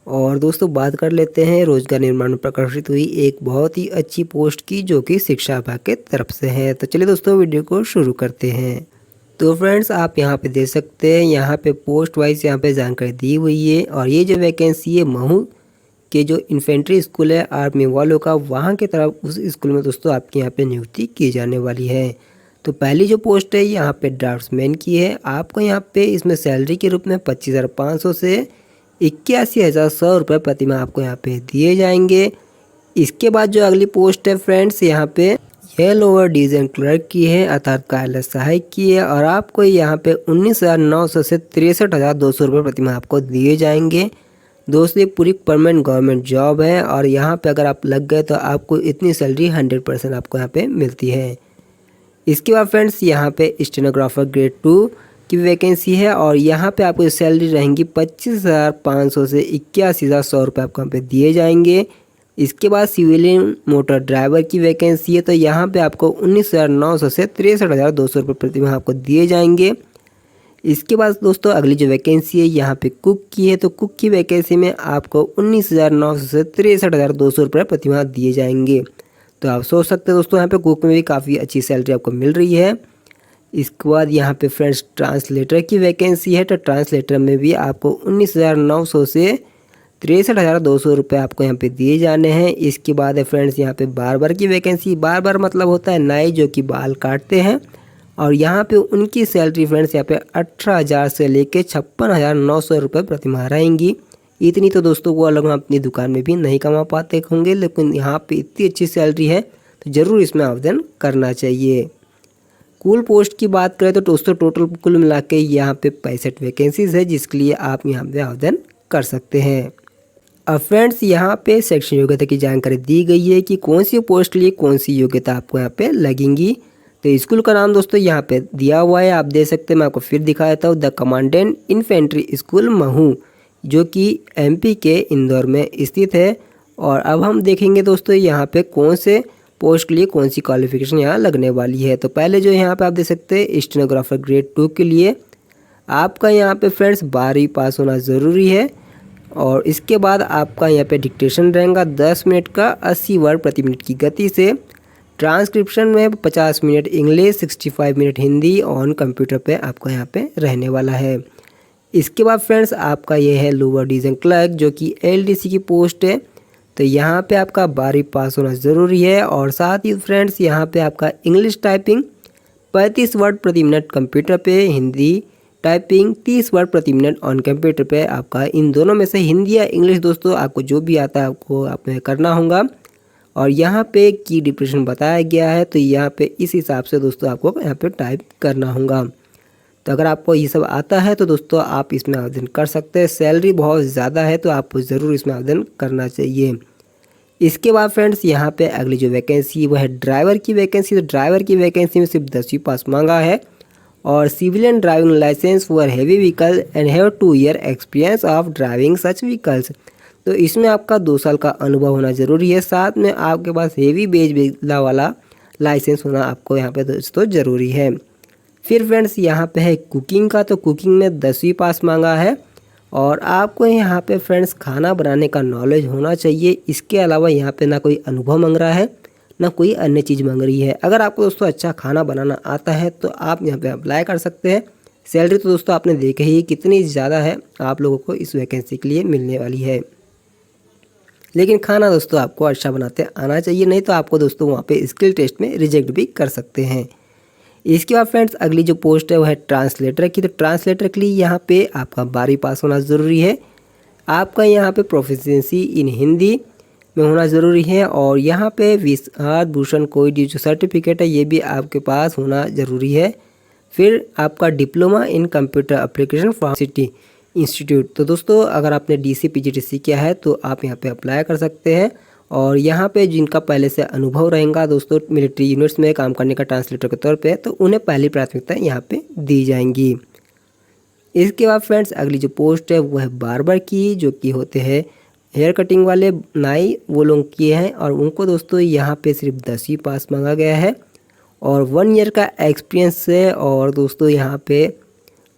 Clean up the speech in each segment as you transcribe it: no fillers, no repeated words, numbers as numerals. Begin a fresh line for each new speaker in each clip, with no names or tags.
और दोस्तों बात कर लेते हैं रोजगार निर्माण में प्रकाशित हुई एक बहुत ही अच्छी पोस्ट की, जो कि शिक्षा विभाग के तरफ से है। तो चलिए दोस्तों वीडियो को शुरू करते हैं। तो फ्रेंड्स आप यहाँ पे देख सकते हैं, यहाँ पे पोस्ट वाइज यहाँ पे जानकारी दी हुई है। और ये जो वैकेंसी है महू के जो इन्फेंट्री स्कूल है आर्मी वालों का, वहाँ की तरफ उस स्कूल में दोस्तों आपकी यहाँ पे नियुक्ति की जाने वाली है। तो पहली जो पोस्ट है यहाँ पे ड्राफ्ट्समैन की है। आपको यहाँ पे इसमें सैलरी के रूप में 25,500 से 81,100 रुपये प्रति माह आपको यहाँ पे दिए जाएंगे। इसके बाद जो अगली पोस्ट है फ्रेंड्स, यहाँ पे यह लोअर डिवीजन क्लर्क की है अर्थात कार्यालय सहायक की है। और आपको यहाँ पे 19,900 से 63,200 रुपये प्रति माह आपको दिए जाएंगे। दोस्तों ये पूरी परमानेंट गवर्नमेंट जॉब है और यहाँ पे अगर आप लग गए तो आपको इतनी सैलरी 100% आपको यहाँ पे मिलती है। इसके बाद फ्रेंड्स यहाँ पे स्टेनोग्राफर ग्रेड 2 की वैकेंसी है और यहाँ पे आपको सैलरी रहेंगी 25,500 से 81,100 रुपये आपको यहाँ पे दिए जाएंगे। इसके बाद सिविलियन मोटर ड्राइवर की वैकेंसी है, तो यहाँ पे आपको 19,900 से 63,200 रुपये प्रति माह आपको दिए जाएंगे। इसके बाद दोस्तों अगली जो वैकेंसी है यहाँ पे कुक की है, तो कुक की वैकेंसी में आपको 19,900 से 63,200 रुपये प्रति माह दिए जाएंगे। तो आप सोच सकते हैं दोस्तों यहाँ पे कुक में भी काफ़ी अच्छी सैलरी आपको मिल रही है। इसके बाद यहाँ पे फ्रेंड्स ट्रांसलेटर की वैकेंसी है, तो ट्रांसलेटर में भी आपको 19,900 से 63,200 रुपये आपको यहाँ पे दिए जाने हैं। इसके बाद है फ्रेंड्स यहाँ पे बार्बर की वैकेंसी। बार्बर मतलब होता है नाई जो कि बाल काटते हैं, और यहाँ पे उनकी सैलरी फ्रेंड्स यहाँ पे 18,000 से लेके 56,900 रुपये प्रति माह रहेंगी। इतनी तो दोस्तों वो लोग अपनी दुकान में भी नहीं कमा पाते होंगे, लेकिन यहाँ पे इतनी अच्छी सैलरी है तो ज़रूर इसमें आवेदन करना चाहिए। कुल पोस्ट की बात करें तो दोस्तों टोटल कुल मिला के यहाँ पे 65 वैकेंसीज है, जिसके लिए आप यहाँ पे आवेदन कर सकते हैं। अब फ्रेंड्स यहाँ पे शैक्षणिक योग्यता की जानकारी दी गई है कि कौन सी पोस्ट के लिए कौन सी योग्यता आपको यहाँ पे लगेंगी। तो स्कूल का नाम दोस्तों यहाँ पे दिया हुआ है, आप देख सकते हैं। मैं आपको फिर दिखा देता हूँ, the commandant infantry school Mhow, जो कि एमपी के इंदौर में स्थित है। और अब हम देखेंगे दोस्तों यहाँ पे कौन से पोस्ट के लिए कौन सी क्वालिफिकेशन यहाँ लगने वाली है। तो पहले जो यहाँ पे आप देख सकते हैं स्टेनोग्राफर ग्रेड 2 के लिए आपका यहाँ पे फ्रेंड्स 12वीं पास होना ज़रूरी है। और इसके बाद आपका यहाँ पे डिक्टेशन रहेगा 10 मिनट का 80 वर्ड प्रति मिनट की गति से। ट्रांसक्रिप्शन में 50 minute English, 65 minute Hindi on computer पे आपको यहाँ पे रहने वाला है। इसके बाद फ्रेंड्स आपका ये है लोअर डिवीजन क्लर्क, जो कि एलडीसी की पोस्ट है। तो यहाँ पे आपका 12वीं पास होना ज़रूरी है। और साथ ही फ्रेंड्स यहाँ पे आपका इंग्लिश टाइपिंग 35 वर्ड प्रति मिनट कंप्यूटर पे, हिंदी टाइपिंग 30 वर्ड प्रति मिनट ऑन कंप्यूटर पे। आपका इन दोनों में से हिंदी या इंग्लिश दोस्तों आपको जो भी आता है आपको आपने करना होगा। और यहाँ पे की डिप्रेशन बताया गया है, तो यहाँ पे इस हिसाब से दोस्तों आपको यहाँ पे टाइप करना होगा। तो अगर आपको ये सब आता है तो दोस्तों आप इसमें आवेदन कर सकते हैं। सैलरी बहुत ज़्यादा है तो आपको ज़रूर इसमें आवेदन करना चाहिए। इसके बाद फ्रेंड्स यहाँ पे अगली जो वैकेंसी वो है ड्राइवर की वैकेंसी। तो ड्राइवर की वैकेंसी में सिर्फ 10वीं पास मांगा है और civilian driving licence for heavy vehicle and have 2 year experience of driving such vehicles. तो इसमें आपका 2 साल का अनुभव होना ज़रूरी है। साथ में आपके पास हेवी बेज वाला लाइसेंस होना आपको यहाँ पे दोस्तों ज़रूरी है। फिर फ्रेंड्स यहाँ पे है कुकिंग का। तो कुकिंग में 10वीं पास मांगा है और आपको यहाँ पे फ्रेंड्स खाना बनाने का नॉलेज होना चाहिए। इसके अलावा यहाँ पे ना कोई अनुभव मांग रहा है ना कोई अन्य चीज़ मांग रही है। अगर आपको दोस्तों अच्छा खाना बनाना आता है तो आप यहाँ पे अप्लाई कर सकते हैं। सैलरी तो दोस्तों आपने देखी ही कितनी ज़्यादा है आप लोगों को इस वैकेंसी के लिए मिलने वाली है। लेकिन खाना दोस्तों आपको अच्छा बनाते आना चाहिए, नहीं तो आपको दोस्तों वहाँ पे स्किल टेस्ट में रिजेक्ट भी कर सकते हैं। इसके बाद फ्रेंड्स अगली जो पोस्ट है वो है ट्रांसलेटर की। तो ट्रांसलेटर के लिए यहाँ पे आपका 12वीं पास होना ज़रूरी है। आपका यहाँ पे प्रोफिशिएंसी इन हिंदी में होना ज़रूरी है। और यहाँ पे विश्व भूषण कोई जो सर्टिफिकेट है ये भी आपके पास होना ज़रूरी है। फिर आपका diploma in computer application from city institute. तो दोस्तों अगर आपने डीसी पीजीडीसी किया है तो आप यहाँ पे अप्लाई कर सकते हैं। और यहाँ पे जिनका पहले से अनुभव रहेगा दोस्तों मिलिट्री यूनिट्स में काम करने का ट्रांसलेटर के तौर पे, तो उन्हें पहली प्राथमिकता यहाँ पे दी जाएंगी। इसके बाद फ्रेंड्स अगली जो पोस्ट है वो है बार्बर की, जो कि होते हैं हेयर कटिंग वाले नाई, वो लोग किए हैं। और उनको दोस्तों यहाँ पे सिर्फ 10वीं पास मांगा गया है और 1 ईयर का एक्सपीरियंस है। और दोस्तों यहाँ पे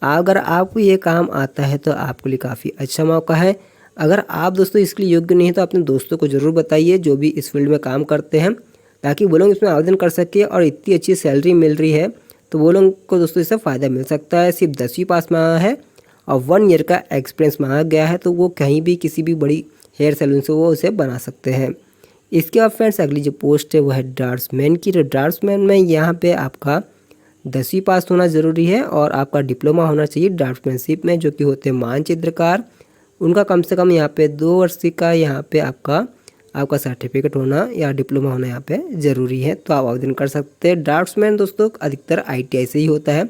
अगर आपको ये काम आता है तो आपके लिए काफ़ी अच्छा मौका है। अगर आप दोस्तों इसके लिए योग्य नहीं है तो अपने दोस्तों को ज़रूर बताइए जो भी इस फील्ड में काम करते हैं, ताकि वो लोग इसमें आवेदन कर सके। और इतनी अच्छी सैलरी मिल रही है तो वो लोगों को दोस्तों इससे फ़ायदा मिल सकता है। सिर्फ 10वीं पास मांगा है और 1 ईयर का एक्सपीरियंस मांगा गया है, तो वो कहीं भी किसी भी बड़ी हेयर सैलून से वो उसे बना सकते हैं। इसके बाद फ्रेंड्स अगली जो पोस्ट है वो है ड्राफ्ट्समैन की। तो ड्राफ्ट्समैन में यहाँ पे आपका 10वीं पास होना ज़रूरी है और आपका डिप्लोमा होना चाहिए ड्राफ्ट्समैनशिप में, जो कि होते हैं मानचित्रकार। उनका कम से कम यहाँ पे 2 वर्ष का यहाँ पे आपका सर्टिफिकेट होना या डिप्लोमा होना यहाँ पे ज़रूरी है, तो आप आवेदन कर सकते हैं। ड्राफ्ट्समैन दोस्तों अधिकतर ITI से ही होता है,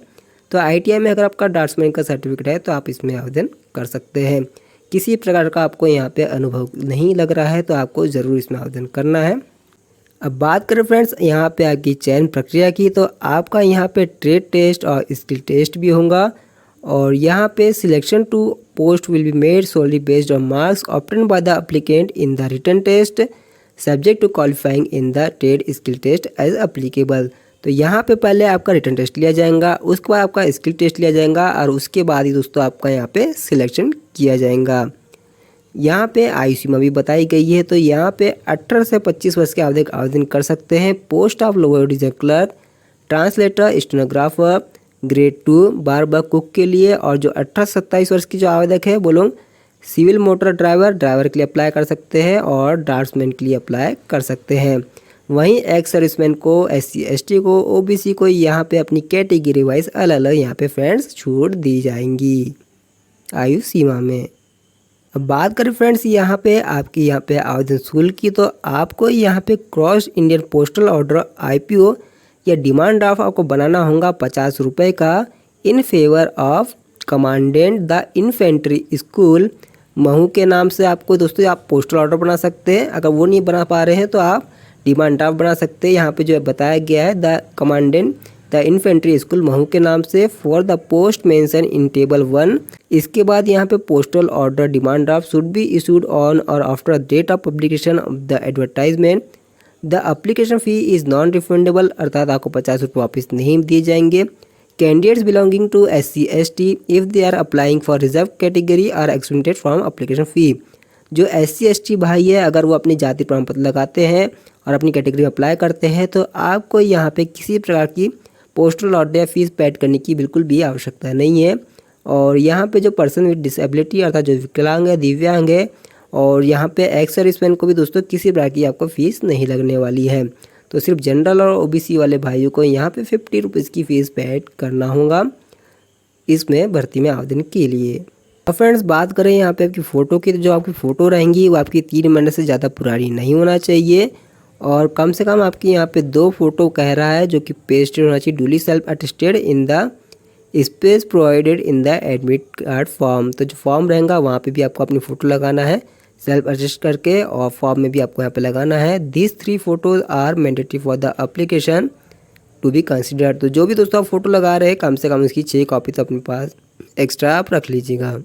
तो ITI में अगर आपका ड्राफ्ट्समैन का सर्टिफिकेट है तो आप इसमें आवेदन कर सकते हैं। किसी प्रकार का आपको यहाँ पे अनुभव नहीं लग रहा है तो आपको ज़रूर इसमें आवेदन करना है। अब बात करें फ्रेंड्स यहाँ पे आपकी चयन प्रक्रिया की, तो आपका यहाँ पे ट्रेड टेस्ट और स्किल टेस्ट भी होगा। और यहाँ पे selection to post will be made solely based on marks obtain by the applicant in the written test subject to qualifying in the trade skill test as applicable. तो यहाँ पे पहले आपका रिटन टेस्ट लिया जाएगा, उसके बाद आपका स्किल टेस्ट लिया जाएगा और उसके बाद ही दोस्तों आपका यहाँ पे सिलेक्शन किया जाएगा। यहाँ पे आयु सीमा भी बताई गई है, तो यहाँ पे 18 से 25 वर्ष के आवेदन कर सकते हैं। Post of lower division clerk, translator, stenographer, grade 2 barber cook के लिए। और जो 18 से 27 वर्ष की जो आवेदक है वो लोग सिविल मोटर ड्राइवर के लिए अप्लाई कर सकते हैं और ड्राफ्ट्समैन के लिए अप्लाई कर सकते हैं। वहीं एक्स सर्विसमैन को, SC ST को, OBC को यहाँ पे अपनी कैटेगरी वाइज अलग अलग यहाँ पे फ्रेंड्स छूट दी जाएंगी आयु सीमा में। अब बात करें फ्रेंड्स यहाँ पे आपकी यहाँ पे आवेदन शुल्क की, तो आपको यहाँ पे cross Indian postal order IPO या डिमांड ड्राफ्ट आपको बनाना होगा 50 रुपये का in favour of commandant the infantry school Mhow के नाम से। आपको दोस्तों आप पोस्टल ऑर्डर बना सकते हैं, अगर वो नहीं बना पा रहे हैं तो आप डिमांड ड्राफ्ट बना सकते हैं। यहाँ पे जो बताया गया है the commandant the infantry school Mhow के नाम से for the post mention in table 1। इसके बाद यहाँ पे postal order demand draft should be issued on और after date of publication of the advertisement. The application fee is non refundable, अर्थात आपको 50 रुपये वापस नहीं दिए जाएंगे। Candidates belonging to SC ST if they are applying for reserve category are exempted from application fee. जो SC ST भाई है अगर वो अपनी जाति प्रमाण पत्र लगाते हैं और अपनी कैटेगरी में अप्लाई करते हैं तो आपको यहाँ पे किसी प्रकार की पोस्टल ऑर्डर या फीस पेड करने की बिल्कुल भी आवश्यकता नहीं है। और यहाँ पे जो पर्सन विद डिसेबिलिटी अर्थात जो विकलांग है, दिव्यांग है, और यहाँ पे एक्स सर्विसमैन को भी दोस्तों किसी प्रकार की आपको फीस नहीं लगने वाली है। तो सिर्फ जनरल और OBC वाले भाइयों को यहाँ पे 50 रुपीज़ की फ़ीस पेड करना होगा इसमें भर्ती में आवेदन के लिए। अब फ्रेंड्स बात करें यहाँ पे आपकी फ़ोटो की, तो जो आपकी फ़ोटो रहेंगी वो आपकी 3 महीने से ज़्यादा पुरानी नहीं होना चाहिए और कम से कम आपकी यहाँ पे 2 फोटो कह रहा है जो कि पेस्टेड होना चाहिए, duly self attested in the space provided in the admit card form. तो जो फॉर्म रहेगा वहाँ पे भी आपको अपनी फ़ोटो लगाना है सेल्फ अटेस्ट करके और फॉर्म में भी आपको यहाँ पे लगाना है। This 3 photos are mandatory for the application to be considered. तो जो भी दोस्तों आप फोटो लगा रहे हैं कम से कम इसकी 6 कॉपी तो अपने पास एक्स्ट्रा आप रख लीजिएगा।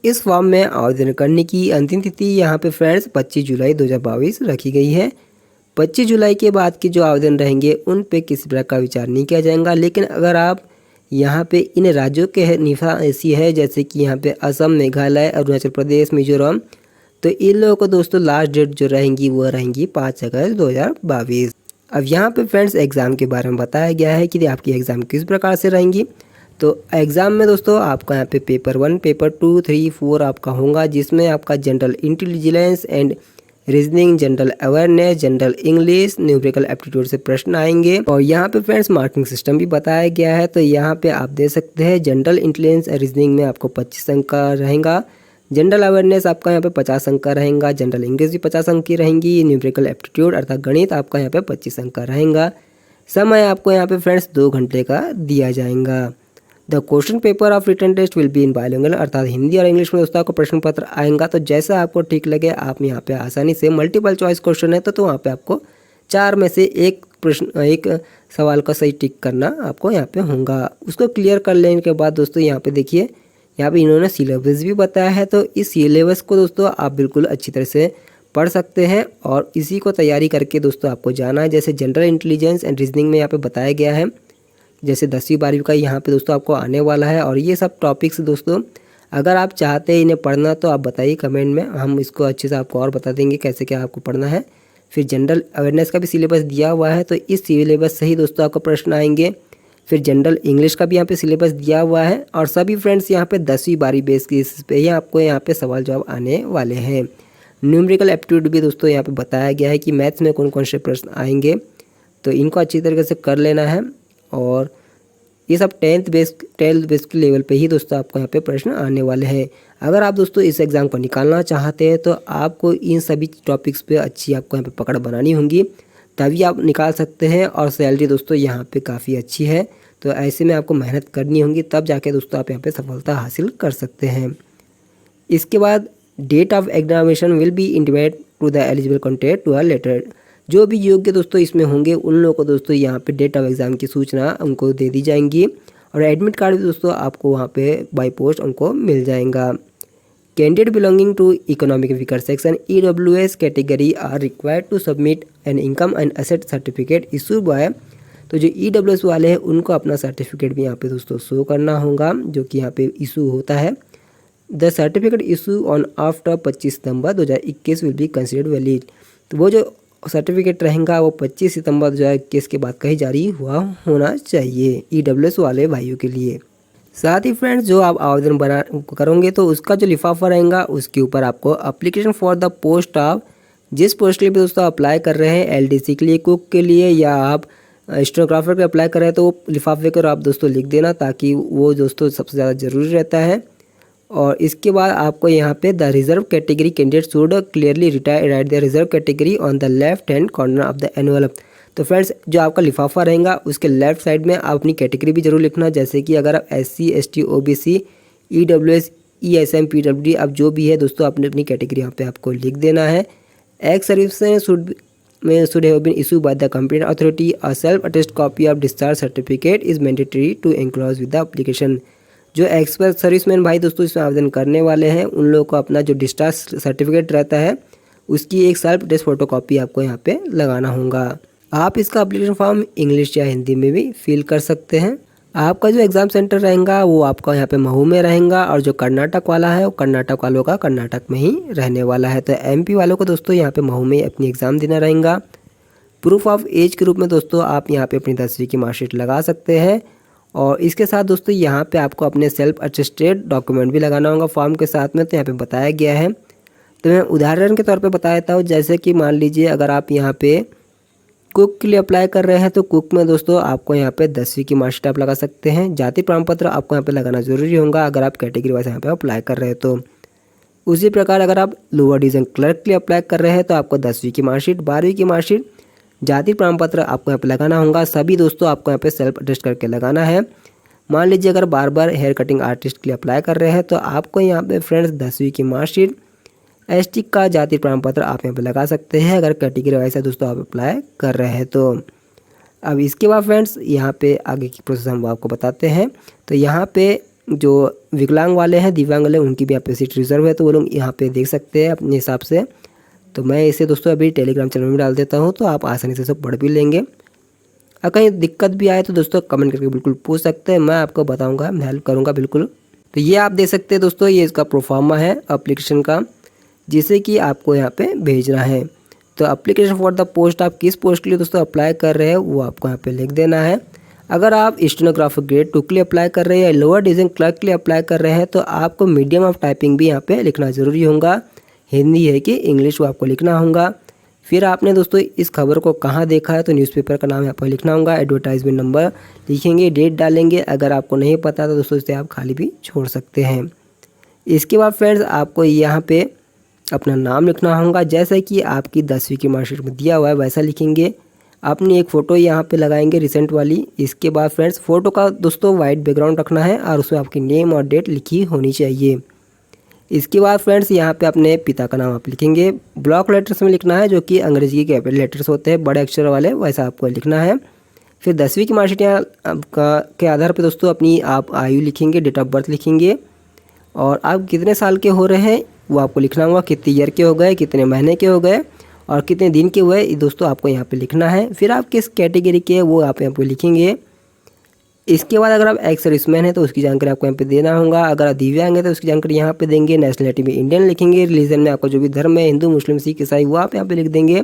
इस फॉर्म में आवेदन करने की अंतिम तिथि यहाँ पे फ्रेंड्स 25 जुलाई 2022 रखी गई है। 25 जुलाई के बाद के जो आवेदन रहेंगे उन पे किसी प्रकार का विचार नहीं किया जाएगा। लेकिन अगर आप यहाँ पे इन राज्यों के निवासी है जैसे कि यहाँ पे असम, मेघालय, अरुणाचल प्रदेश, मिजोरम, तो इन लोगों को दोस्तों लास्ट डेट जो रहेंगी वो रहेंगी 5 अगस्त 2022। अब यहाँ पे फ्रेंड्स एग्ज़ाम के बारे में बताया गया है कि आपकी एग्ज़ाम किस प्रकार से रहेंगी। तो एग्ज़ाम में दोस्तों आपका यहाँ पे पेपर 1, पेपर 2, 3, 4 आपका होगा, जिसमें आपका general intelligence and reasoning, general awareness, general English, numerical aptitude से प्रश्न आएंगे। और यहाँ पे फ्रेंड्स मार्किंग सिस्टम भी बताया गया है। तो यहाँ पे आप दे सकते हैं जनरल इंटेलिजेंस रीजनिंग में आपको 25 अंक का रहेगा, जनरल अवेयरनेस आपका यहाँ पे 50 अंक का रहेगा, जनरल इंग्लिश भी 50 अंक की रहेंगी, न्यूमेरिकल एप्टीट्यूड अर्थात गणित आपका यहाँ पे 25 अंक का रहेगा। समय आपको यहाँ पे फ्रेंड्स 2 घंटे का दिया जाएगा। The question paper of written test will be in bilingual, अर्थात हिंदी और इंग्लिश में दोस्तों आपको प्रश्न पत्र आएगा। तो जैसा आपको ठीक लगे आप यहाँ पे आसानी से, मल्टीपल चॉइस क्वेश्चन है तो वहाँ पे आपको 4 में से एक सवाल का सही टिक करना आपको यहाँ पे होगा। उसको क्लियर कर लेने के बाद दोस्तों यहाँ पे देखिए, यहाँ पे इन्होंने सिलेबस भी बताया है। तो इस सिलेबस को दोस्तों आप बिल्कुल अच्छी तरह से पढ़ सकते हैं और इसी को तैयारी करके दोस्तों आपको जाना है। जैसे जनरल इंटेलिजेंस एंड रीजनिंग में यहाँ पे बताया गया है, जैसे 10वीं 12वीं का यहाँ पे दोस्तों आपको आने वाला है। और ये सब टॉपिक्स दोस्तों अगर आप चाहते हैं इन्हें पढ़ना तो आप बताइए कमेंट में, हम इसको अच्छे से आपको और बता देंगे कैसे क्या आपको पढ़ना है। फिर जनरल अवेयरनेस का भी सिलेबस दिया हुआ है, तो इस सिलेबस से ही दोस्तों आपको प्रश्न आएंगे। फिर जनरल इंग्लिश का भी यहाँ पे सिलेबस दिया हुआ है, और सभी फ्रेंड्स यहाँ पे 10वीं 12वीं बेस के इस पे ही आपको यहाँ पे सवाल जवाब आने वाले हैं। न्यूमेरिकल एप्टीट्यूड भी दोस्तों यहाँ पे बताया गया है कि मैथ्स में कौन कौन से प्रश्न आएंगे, तो इनको अच्छी तरीके से कर लेना है। और ये सब 12th बेस के लेवल पे ही दोस्तों आपको यहाँ पे प्रश्न आने वाले हैं। अगर आप दोस्तों इस एग्ज़ाम को निकालना चाहते हैं तो आपको इन सभी टॉपिक्स पे अच्छी आपको यहाँ पे पकड़ बनानी होगी, तभी आप निकाल सकते हैं। और सैलरी दोस्तों यहाँ पे काफ़ी अच्छी है, तो ऐसे में आपको मेहनत करनी होगी, तब जाके दोस्तों आप यहाँ पे सफलता हासिल कर सकते हैं। इसके बाद date of examination will be intimate to the eligible candidate to a letter. जो भी योग्य दोस्तों इसमें होंगे उन लोगों को दोस्तों यहाँ पे डेट ऑफ एग्ज़ाम की सूचना उनको दे दी जाएंगी, और एडमिट कार्ड भी दोस्तों आपको वहाँ पे बाय पोस्ट उनको मिल जाएगा। Candidate belonging to economic weaker section EWS category are required to submit an income and asset certificate issue by. तो जो EWS वाले हैं उनको अपना सर्टिफिकेट भी यहाँ पे दोस्तों शो करना होगा, जो कि यहाँ पे इशू होता है। The certificate issue on after 25 September 2021 will be considered valid. तो वो जो सर्टिफिकेट रहेगा वो 25 सितंबर 2021 के बाद कहीं जारी हुआ होना चाहिए EWS वाले भाइयों के लिए। साथ ही फ्रेंड्स जो आप आवेदन बना करोगे तो उसका जो लिफाफा रहेगा उसके ऊपर आपको application for the post of, जिस पोस्ट के लिए दोस्तों अप्लाई कर रहे हैं, LDC के लिए, कुक के लिए, या आप स्टेनोग्राफर के अप्लाई कर रहे हैं, तो वो लिफाफे को आप दोस्तों लिख देना, ताकि वो दोस्तों सबसे ज़्यादा ज़रूरी रहता है। और इसके बाद आपको यहाँ पे the reserve category candidate should clearly right the reserve category on the left hand corner of the envelope. तो फ्रेंड्स जो आपका लिफाफा रहेगा उसके लेफ्ट साइड में आप अपनी कैटेगरी भी जरूर लिखना, जैसे कि अगर आप SC ST OBC EWS ESM PWD आप जो भी है दोस्तों आपने अपनी कैटेगरी यहाँ पे आपको लिख देना है। Ex service should have been issued by the competent authority. A self-attested copy of discharge certificate is mandatory to enclose with the application. जो एक्सपर्ट सर्विसमैन भाई दोस्तों इसमें आवेदन करने वाले हैं उन लोगों को अपना जो डिस्चार्ज सर्टिफिकेट रहता है उसकी एक सेल्फ अटेस्ट फोटोकॉपी आपको यहाँ पे लगाना होगा। आप इसका एप्लीकेशन फॉर्म इंग्लिश या हिंदी में भी फिल कर सकते हैं। आपका जो एग्ज़ाम सेंटर रहेगा वो आपका यहाँ पे महू में रहेगा, और जो कर्नाटक वाला है वो कर्नाटक वालों का कर्नाटक में ही रहने वाला है। तो MP वालों को दोस्तों यहाँ पे महू में अपनी एग्ज़ाम देना रहेगा। प्रूफ ऑफ एज के रूप में दोस्तों आप यहाँ पे अपनी 10वीं की मार्कशीट लगा सकते हैं, और इसके साथ दोस्तों यहाँ पे आपको अपने सेल्फ अटेस्टेड डॉक्यूमेंट भी लगाना होगा फॉर्म के साथ में, तो यहाँ पे बताया गया है। तो मैं उदाहरण के तौर पे बता देता हूँ, जैसे कि मान लीजिए अगर आप यहाँ पे कुक के लिए अप्लाई कर रहे हैं तो कुक में दोस्तों आपको यहाँ पे 10वीं की मार्कशीट आप लगा सकते हैं। जाति प्रमाण पत्र आपको यहाँ पे लगाना ज़रूरी होगा अगर आप कैटेगरी वाइज यहाँ पे अप्लाई कर रहे हैं तो। उसी प्रकार अगर आप लोअर डिवीजन क्लर्क के लिए अप्लाई कर रहे हैं तो आपको 10वीं की मार्कशीट, 12वीं की मार्कशीट, जाति प्रमाण पत्र आपको यहाँ पे लगाना होगा। सभी दोस्तों आपको यहाँ पे सेल्फ अटेस्ट करके लगाना है। मान लीजिए अगर बार बार हेयर कटिंग आर्टिस्ट के लिए अप्लाई कर रहे हैं तो आपको यहाँ पे फ्रेंड्स 10वीं की मार्कशीट, ST का जाति प्रमाण पत्र आप यहाँ पे लगा सकते हैं अगर कैटेगरी वाइज है दोस्तों आप अप्लाई कर रहे हैं तो। अब इसके बाद फ्रेंड्स यहाँ पे आगे की प्रोसेस हम आपको बताते हैं। तो यहाँ पे जो विकलांग वाले हैं, दिव्यांग वाले, उनकी भी यहाँ पे सीट रिजर्व है, तो वो लोग यहाँ पे देख सकते हैं अपने हिसाब से। तो मैं इसे दोस्तों अभी टेलीग्राम चैनल में डाल देता हूँ, तो आप आसानी से सब पढ़ भी लेंगे। अगर कहीं दिक्कत भी आए तो दोस्तों कमेंट करके बिल्कुल पूछ सकते हैं, मैं आपको बताऊँगा, मैं हेल्प करूँगा बिल्कुल। तो ये आप देख सकते हैं दोस्तों, ये इसका प्रोफार्मा है एप्लीकेशन का, जिसे कि आपको यहाँ पे भेजना है। तो एप्लीकेशन फॉर द पोस्ट, आप किस पोस्ट के लिए दोस्तों अप्लाई कर रहे हैं वो आपको यहाँ पे लिख देना है। अगर आप स्टेनोग्राफर ग्रेड 2 के लिए अप्लाई कर रहे हैं या लोअर डिवीजन क्लर्क के लिए अप्लाई कर रहे हैं तो आपको मीडियम ऑफ टाइपिंग भी यहाँ पे लिखना ज़रूरी होगा, हिंदी है कि इंग्लिश वो आपको लिखना होगा। फिर आपने दोस्तों इस खबर को कहाँ देखा है तो न्यूज़पेपर का नाम यहाँ पर लिखना होगा, एडवर्टाइजमेंट नंबर लिखेंगे, डेट डालेंगे। अगर आपको नहीं पता तो दोस्तों इसे आप खाली भी छोड़ सकते हैं। इसके बाद फ्रेंड्स आपको यहाँ पे अपना नाम लिखना होगा, जैसा कि आपकी 10वीं की मार्कशीट में दिया हुआ है वैसा लिखेंगे। अपनी एक फ़ोटो यहाँ पे लगाएंगे रिसेंट वाली। इसके बाद फ्रेंड्स फ़ोटो का दोस्तों वाइट बैकग्राउंड रखना है और उसमें आपकी नेम और डेट लिखी होनी चाहिए। इसके बाद फ्रेंड्स यहाँ पे अपने पिता का नाम आप लिखेंगे, ब्लॉक लेटर्स में लिखना है, जो कि अंग्रेजी के कैपिटल लेटर्स होते हैं बड़े अक्षर वाले, वैसा आपको लिखना है। फिर 10वीं की मार्कशीट यहाँ के आधार पर दोस्तों अपनी आप आयु लिखेंगे, डेट ऑफ बर्थ लिखेंगे, और आप कितने साल के हो रहे हैं वो आपको लिखना होगा, कितने ईयर के हो गए, कितने महीने के हो गए और कितने दिन के हुए, दोस्तों आपको यहाँ पे लिखना है। फिर आप किस कैटेगरी के वो आप यहाँ पे लिखेंगे। इसके बाद अगर आप एक्स सर्विसमैन है तो उसकी जानकारी आपको यहाँ पे देना होगा। अगर आप दिव्यांग है तो उसकी जानकारी यहाँ पे देंगे। नेशनलिटी में इंडियन लिखेंगे। रिलीजन में आपका जो भी धर्म है, हिंदू, मुस्लिम, सिख, ईसाई, वो आप यहाँ पे लिख देंगे।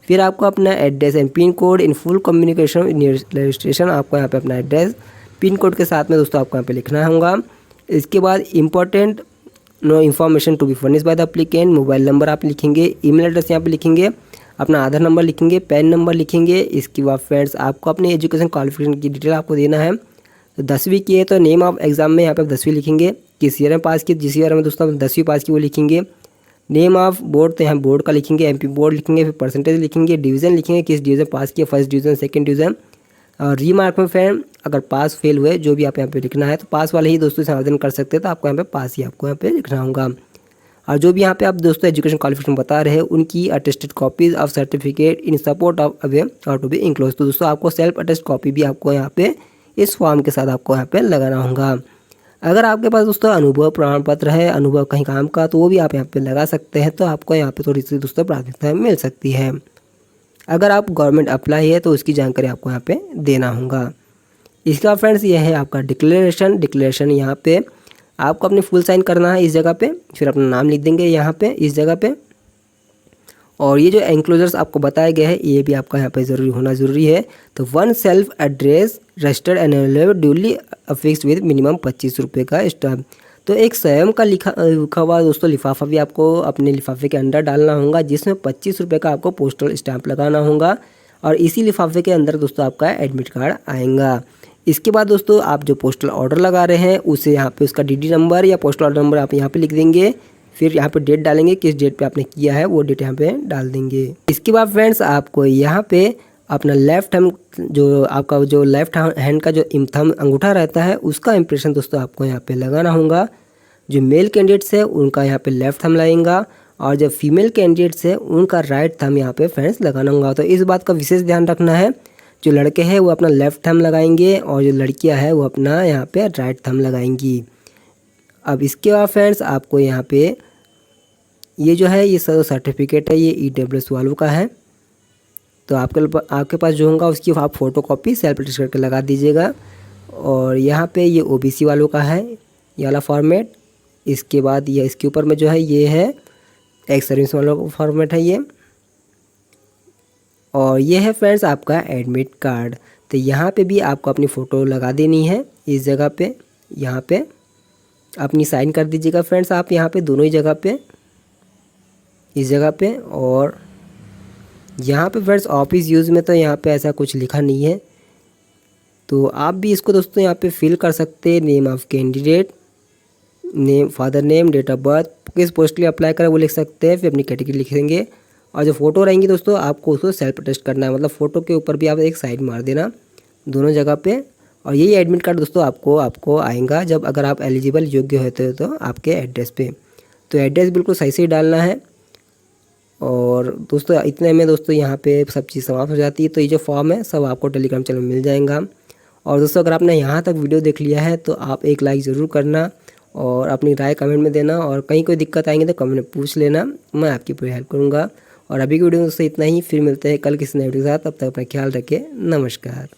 फिर आपको अपना address and pin code in full communication registration, आपको यहाँ पे अपना एड्रेस पिन कोड के साथ में दोस्तों आपको यहाँ पे लिखना होगा। इसके बाद important no information to be furnish by the applicant, mobile number आप लिखेंगे, ईमेल एड्रेस यहाँ पे लिखेंगे, अपना आधार नंबर लिखेंगे, पैन नंबर लिखेंगे। इसके बाद फ्रेंड्स आपको अपनी एजुकेशन क्वालिफिकेशन की डिटेल आपको देना है। तो 10वीं की है तो नेम ऑफ एग्जाम में यहाँ पे 10वीं लिखेंगे। किस ईयर में पास की, जिस ईयर में दोस्तों 10वीं पास की वो लिखेंगे। नेम ऑफ बोर्ड तो यहाँ बोर्ड का लिखेंगे, एमपी बोर्ड लिखेंगे। फिर परसेंटेज लिखेंगे, डिवीज़न लिखेंगे, किस डिवीज़न पास किया, फर्स्ट डिवीज़न, सेकंड डिवीज़न। और रीमार्क में फ्रेंड अगर पास फेल हुए जो भी आप यहाँ पे लिखना है तो पास वाले ही दोस्तों से आवेदन कर सकते हैं, तो आपको यहाँ पे पास ही आपको यहाँ पे लिखना होगा। और जो भी यहाँ पे आप दोस्तों एजुकेशन क्वालिफिकेशन बता रहे हैं उनकी attested copies of certificate in support of away और टू बी इंक्लोज, तो दोस्तों आपको सेल्फ अटेस्ट कॉपी भी आपको यहाँ पे इस फॉर्म के साथ आपको यहाँ पे लगाना होगा। अगर आपके पास दोस्तों अनुभव प्रमाण पत्र है, अनुभव कहीं काम का, तो वो भी आप यहाँ पे लगा सकते हैं, तो आपको यहाँ पे थोड़ी सी दोस्तों प्राथमिकता मिल सकती है। अगर आप गवर्नमेंट अप्लाई है तो उसकी जानकारी आपको यहाँ पे देना होगा। इसका फ्रेंड्स ये है आपका डिक्लेरेशन यहाँ पे आपको अपनी फुल साइन करना है इस जगह पे, फिर अपना नाम लिख देंगे यहाँ पे इस जगह पे। और ये जो एंक्लोजर्स आपको बताए गए हैं ये भी आपका यहाँ पे ज़रूरी है। तो one self address registered and duly affix with minimum 25 रुपये का स्टाम्प। तो एक स्वयं का लिखा हुआ दोस्तों लिफाफा भी आपको अपने लिफाफे के अंदर डालना होगा, जिसमें 25 रुपये का आपको पोस्टल स्टैंप लगाना होगा। और इसी लिफाफे के अंदर दोस्तों आपका एडमिट कार्ड आएगा। इसके बाद दोस्तों आप जो पोस्टल ऑर्डर लगा रहे हैं उसे यहाँ पे उसका डीडी नंबर या पोस्टल ऑर्डर नंबर आप यहाँ पे लिख देंगे। फिर यहाँ पे डेट डालेंगे, किस डेट पे आपने किया है वो डेट यहाँ पे डाल देंगे। इसके बाद फ्रेंड्स आपको यहाँ पे अपना लेफ्ट हैंड जो आपका जो लेफ्ट हैंड का जो थंब अंगूठा रहता है उसका इंप्रेशन दोस्तों आपको यहाँ पे लगाना होगा। जो मेल कैंडिडेट्स है उनका यहाँ पे लेफ्ट थंब लगेगा और जो फीमेल कैंडिडेट्स है उनका राइट थंब यहाँ पे फ्रेंड्स लगाना होगा। तो इस बात का विशेष ध्यान रखना है, जो लड़के हैं वो अपना लेफ्ट थंब लगाएंगे और जो लड़कियां हैं वो अपना यहाँ पे राइट थंब लगाएंगी। अब इसके बाद फ्रेंड्स आपको यहाँ पे ये जो है ये सर्टिफिकेट है ये EWS वालों का है, तो आपके पास जो होगा उसकी आप फोटो कॉपी सेल्फ अटेस्ट करके लगा दीजिएगा। और यहाँ पे ये OBC वालों का है ये वाला फॉर्मेट। इसके बाद ये इसके ऊपर में जो है ये है एक्स सर्विस वालों का फॉर्मेट है ये। और ये है फ्रेंड्स आपका एडमिट कार्ड। तो यहाँ पे भी आपको अपनी फ़ोटो लगा देनी है इस जगह पे, यहाँ पे अपनी साइन कर दीजिएगा फ्रेंड्स आप यहाँ पे दोनों ही जगह पे इस जगह पे। और यहाँ पे फ्रेंड्स ऑफिस यूज़ में तो यहाँ पे ऐसा कुछ लिखा नहीं है, तो आप भी इसको दोस्तों यहाँ पे फिल कर सकते हैं। Name of candidate, name, father name, date of birth, किस पोस्ट के लिए अप्लाई करें वो लिख सकते हैं। फिर अपनी कैटेगरी लिखेंगे और जो फोटो रहेंगी दोस्तों आपको उसको सेल्फ अटेस्ट करना है, मतलब फ़ोटो के ऊपर भी आप एक साइड मार देना दोनों जगह पे। और यही एडमिट कार्ड दोस्तों आपको आएगा जब अगर आप एलिजिबल योग्य होते हो तो आपके एड्रेस पे। तो एड्रेस बिल्कुल सही से ही डालना है। और दोस्तों इतने में दोस्तों यहाँ पे सब चीज़ समाप्त हो जाती है। तो ये जो फॉर्म है सब आपको टेलीग्राम चैनल में मिल जाएगा। और दोस्तों अगर आपने यहाँ तक वीडियो देख लिया है तो आप एक लाइक ज़रूर करना और अपनी राय कमेंट में देना। और कहीं कोई दिक्कत आएंगे तो कमेंट में पूछ लेना, मैं आपकी पूरी हेल्प करूँगा। और अभी की वीडियो में दोस्तों इतना ही, फिर मिलते हैं कल किसी नए वीडियो के साथ। तब तक अपना ख्याल रखें, नमस्कार।